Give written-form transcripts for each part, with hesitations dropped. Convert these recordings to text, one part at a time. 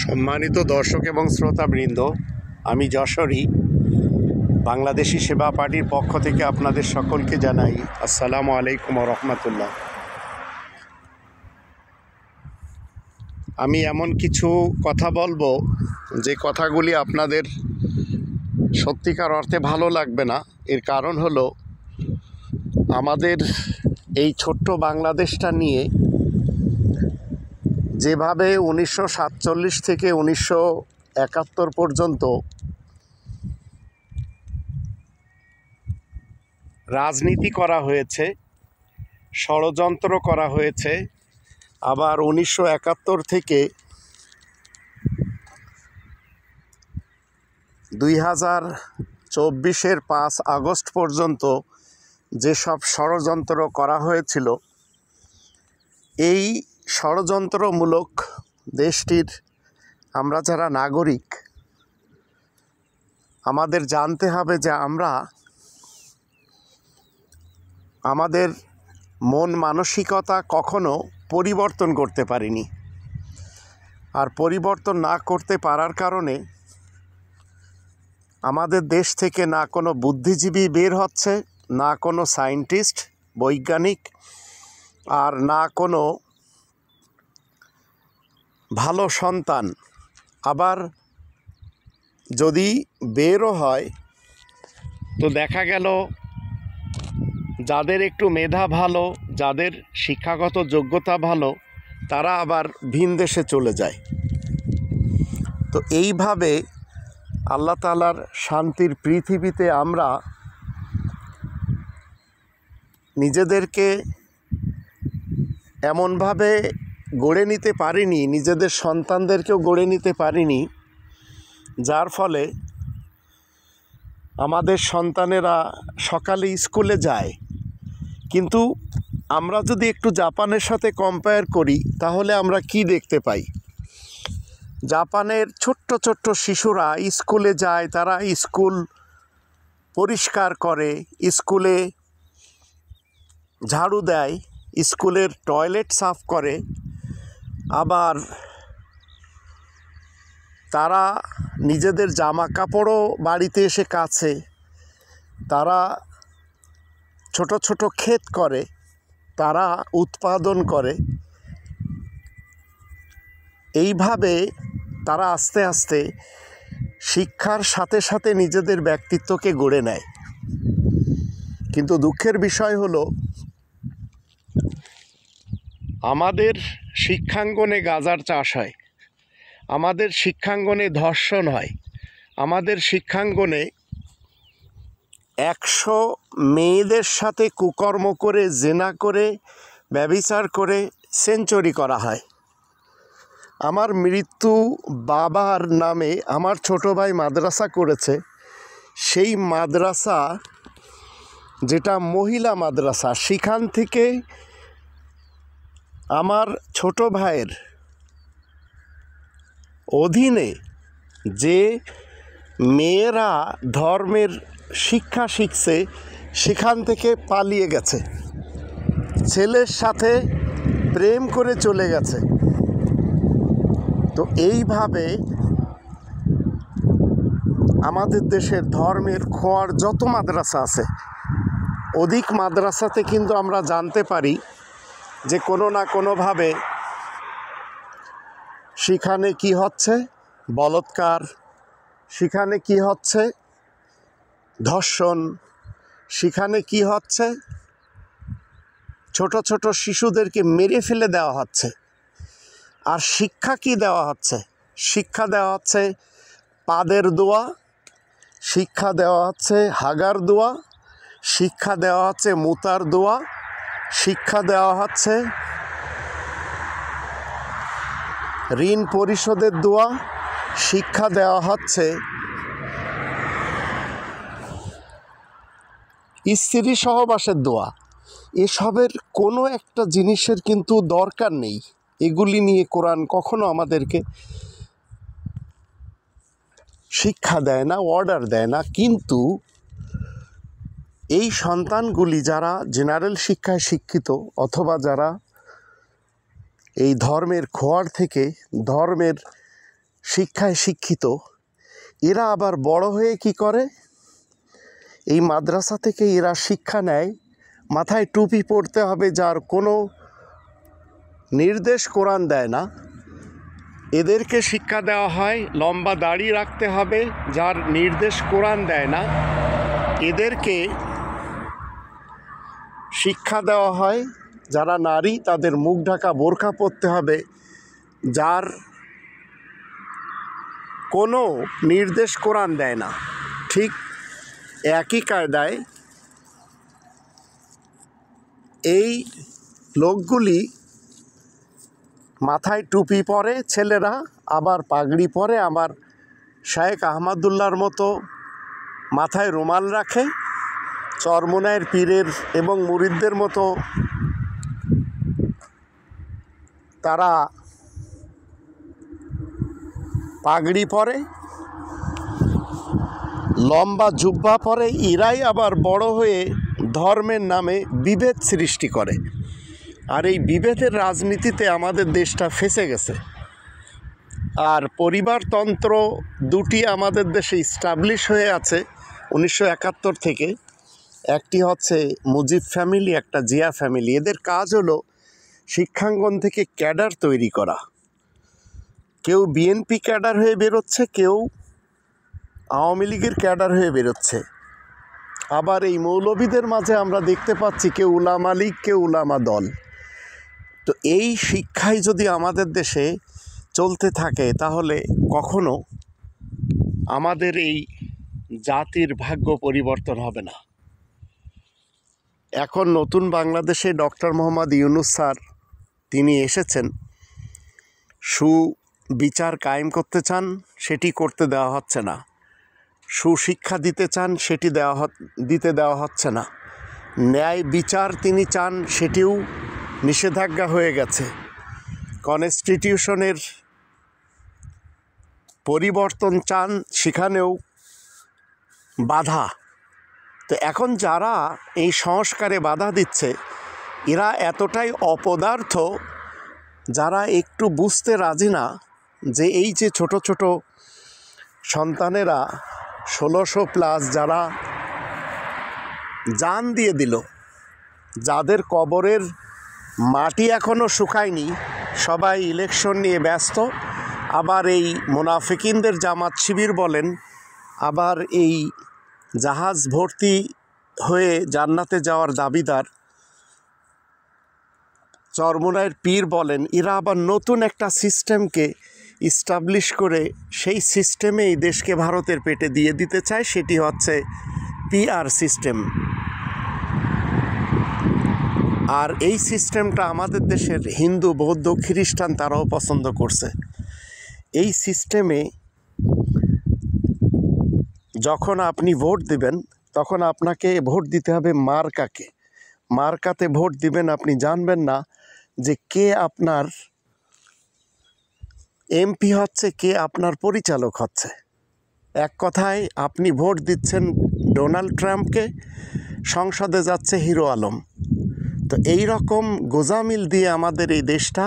সম্মানিত দর্শক এবং শ্রোতাবৃন্দ, আমি যশোরী বাংলাদেশি সেবা পার্টির পক্ষ থেকে আপনাদের সকলকে জানাই আসসালামু আলাইকুম ওয়া রাহমাতুল্লাহ। আমি এমন কিছু কথা বলবো যে কথাগুলি আপনাদের সত্যিকার অর্থে ভালো লাগবে না। এর কারণ হলো, আমাদের এই ছোট্ট বাংলাদেশটা নিয়ে যেভাবে 1947 থেকে 1971 পর্যন্ত রাজনীতি করা হয়েছে, ষড়যন্ত্র করা হয়েছে, আবার 1971 থেকে 2024-এর 5 আগস্ট পর্যন্ত যেসব ষড়যন্ত্র করা হয়েছিল, এই ষড়যন্ত্রমূলক দেশটির আমরা যারা নাগরিক, আমাদের জানতে হবে যে আমরা আমাদের মন মানসিকতা কখনো পরিবর্তন করতে পারিনি। আর পরিবর্তন না করতে পারার কারণে আমাদের দেশ থেকে না কোনো বুদ্ধিজীবী বের হচ্ছে, না কোনো সায়েন্টিস্ট বৈজ্ঞানিক, আর না কোনো ভালো সন্তান। আবার যদি বেরও হয় তো দেখা গেল যাদের একটু মেধা ভালো, যাদের শিক্ষাগত যোগ্যতা ভালো, তারা আবার ভিন দেশে চলে যায়। তো এইভাবে আল্লাহ তাআলার শান্তির পৃথিবীতে আমরা নিজেদেরকে এমনভাবে গড়ে নিতে পারিনি, নিজেদের সন্তানদেরকেও গড়ে নিতে পারিনি, যার ফলে আমাদের সন্তানেরা সকালে স্কুলে যায়। কিন্তু আমরা যদি একটু জাপানের সাথে কম্পেয়ার করি, তাহলে আমরা কি দেখতে পাই? জাপানের ছোট্ট ছোট্ট শিশুরা স্কুলে যায়, তারা স্কুল পরিষ্কার করে, স্কুলে ঝাড়ু দেয়, স্কুলের টয়লেট সাফ করে, আবার তারা নিজেদের জামা কাপড়ও বাড়িতে এসে কাচে, তারা ছোট ছোট ক্ষেত করে, তারা উৎপাদন করে। এইভাবে তারা আস্তে আস্তে শিক্ষার সাথে সাথে নিজেদের ব্যক্তিত্বকে গড়ে নেয়। কিন্তু দুঃখের বিষয় হলো, আমাদের শিক্ষাঙ্গনে গাঁজার চাষ হয়, আমাদের শিক্ষাঙ্গনে ধর্ষণ হয়, আমাদের শিক্ষাঙ্গনে 100 মেয়েদের সাথে কুকর্ম করে, জেনা করে, ব্যভিচার করে সেঞ্চুরি করা হয়। আমার মৃত্যু বাবার নামে আমার ছোট ভাই মাদ্রাসা করেছে। সেই মাদ্রাসা, যেটা মহিলা মাদ্রাসা, সেখান থেকে আমার ছোট ভাইয়ের অধীনে যে মেয়েরা ধর্মের শিক্ষা শিখছে, সেখান থেকে পালিয়ে গেছে, ছেলের সাথে প্রেম করে চলে গেছে। তো এইভাবে আমাদের দেশের ধর্মের খোয়ার যত মাদ্রাসা আছে, অধিক মাদ্রাসাতে কিন্তু আমরা জানতে পারি যে কোনো না কোনোভাবে সেখানে কি হচ্ছে, বলৎকার, সেখানে কি হচ্ছে, ধর্ষণ, সেখানে কি হচ্ছে, ছোট ছোট শিশুদেরকে মেরে ফেলে দেওয়া হচ্ছে। আর শিক্ষা কি দেওয়া হচ্ছে? শিক্ষা দেওয়া হচ্ছে পাদের দোয়া, শিক্ষা দেওয়া হচ্ছে হাগার দোয়া, শিক্ষা দেওয়া হচ্ছে মুতার দোয়া, শিক্ষা দেওয়া হচ্ছে ঋণ পরিশোধের দোয়া, শিক্ষা দেওয়া হচ্ছে স্ত্রী সহবাসের দোয়া। এসবের কোনো একটা জিনিসের কিন্তু দরকার নেই। এগুলি নিয়ে কোরআন কখনো আমাদেরকে শিক্ষা দেয় না, অর্ডার দেয় না। কিন্তু এই সন্তানগুলি যারা জেনারেল শিক্ষায় শিক্ষিত, অথবা যারা এই ধর্মের খোয়ার থেকে, ধর্মের শিক্ষায় শিক্ষিত, এরা আবার বড় হয়ে কি করে, এই মাদ্রাসা থেকে এরা শিক্ষা নেয় মাথায় টুপি পরতে হবে, যার কোনো নির্দেশ কোরআন দেয় না। এদেরকে শিক্ষা দেওয়া হয় লম্বা দাড়ি রাখতে হবে, যার নির্দেশ কোরআন দেয় না। এদেরকে শিক্ষা দেওয়া হয় যারা নারী তাদের মুখ ঢাকা বোরকা পরতে হবে, যার কোনো নির্দেশ কোরআন দেয় না। ঠিক একই কায়দায় এই লোকগুলি মাথায় টুপি পরে ছেলেরা, আবার পাগড়ি পরে, আবার শায়েখ আহমদুল্লাহর মতো মাথায় রুমাল রাখে, চরমোনাইয়ের পীরের এবং মুরিদদের মতো তারা পাগড়ি পরে, লম্বা জুব্বা পরে। এরাই আবার বড় হয়ে ধর্মের নামে বিভেদ সৃষ্টি করে। আর এই বিভেদের রাজনীতিতে আমাদের দেশটা ফেঁসে গেছে। আর পরিবারতন্ত্র দুটি আমাদের দেশে ইস্টাবলিশ হয়ে আছে 1971 থেকে। একটি হচ্ছে মুজিব ফ্যামিলি, একটা জিয়া ফ্যামিলি। এদের কাজ হলো শিক্ষাঙ্গন থেকে ক্যাডার তৈরি করা। কেউ বিএনপি ক্যাডার হয়ে বেরোচ্ছে, কেউ আওয়ামী লীগের ক্যাডার হয়ে বেরোচ্ছে। আবার এই মৌলবীদের মাঝে আমরা দেখতে পাচ্ছি কেউ উলামা লীগ, কেউ উলামা দল। তো এই শিক্ষাই যদি আমাদের দেশে চলতে থাকে তাহলে কখনো আমাদের এই জাতির ভাগ্য পরিবর্তন হবে না। এখন নতুন বাংলাদেশে ডক্টর মোহাম্মদ ইউনূস স্যার তিনি এসেছেন, সুবিচার কায়েম করতে চান, সেটি করতে দেওয়া হচ্ছে না। সুশিক্ষা দিতে চান, সেটি দিতে দেওয়া হচ্ছে না। ন্যায় বিচার তিনি চান, সেটিও নিষেধাজ্ঞা হয়ে গেছে। কনস্টিটিউশনের পরিবর্তন চান, সেখানেও বাধা। তো এখন যারা এই সংস্কারে বাধা দিচ্ছে এরা এতটাই অপদার্থ, যারা একটু বুঝতে রাজি না যে এই যে ছোট ছোট সন্তানেরা 1600+ যারা জান দিয়ে দিল, যাদের কবরের মাটি এখনও শুকায়নি, সবাই ইলেকশন নিয়ে ব্যস্ত। আবার এই মুনাফিকিনদের জামাত শিবির বলেন, আবার এই জাহাজ ভর্তি হয়ে জান্নাতে যাওয়ার দাবিদার চরমোনাইয়ের পীর বলেন, এরা আবার নতুন একটা সিস্টেমকে ইস্টাবলিশ করে সেই সিস্টেমে এই দেশকে ভারতের পেটে দিয়ে দিতে চায়। সেটি হচ্ছে PR সিস্টেম। আর এই সিস্টেমটা আমাদের দেশের হিন্দু, বৌদ্ধ, খ্রিস্টান তারাও পছন্দ করছে। এই সিস্টেমে যখন আপনি ভোট দিবেন তখন আপনাকে ভোট দিতে হবে মার্কাকে। মার্কাতে ভোট দিবেন, আপনি জানবেন না যে কে আপনার MP হচ্ছে, কে আপনার পরিচালক হচ্ছে। এক কথায় আপনি ভোট দিচ্ছেন ডোনাল্ড ট্রাম্পকে, সংসদে যাচ্ছে হিরো আলম। তো এই রকম গোজামিল দিয়ে আমাদের এই দেশটা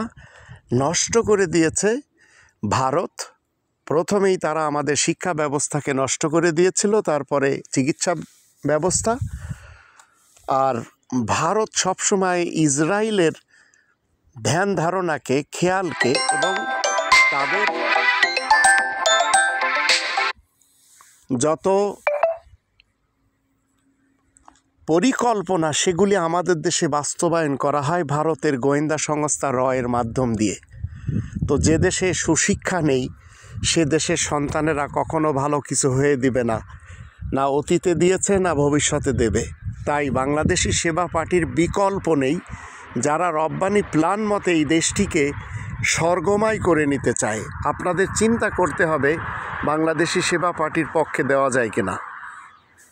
নষ্ট করে দিয়েছে ভারত। প্রথমেই তারা আমাদের শিক্ষা ব্যবস্থাকে নষ্ট করে দিয়েছিল, তারপরে চিকিৎসা ব্যবস্থা। আর ভারত সবসময় ইসরায়েলের ধ্যান ধারণাকে, খেয়ালকে এবং তাদের যত পরিকল্পনা সেগুলি আমাদের দেশে বাস্তবায়ন করা হয় ভারতের গোয়েন্দা সংস্থা রয়ের মাধ্যম দিয়ে। তো যে দেশে সুশিক্ষা নেই সে দেশের সন্তানেরা কখনো ভালো কিছু হয়ে দিবে না, না অতীতে দিয়েছে না ভবিষ্যতে দেবে। তাই বাংলাদেশি সেবা পার্টির বিকল্প নেই, যারা রব্বানি প্ল্যান মতে এই দেশটিকে স্বর্গময় করে নিতে চায়। আপনাদের চিন্তা করতে হবে বাংলাদেশি সেবা পার্টির পক্ষে দেওয়া যায় কিনা।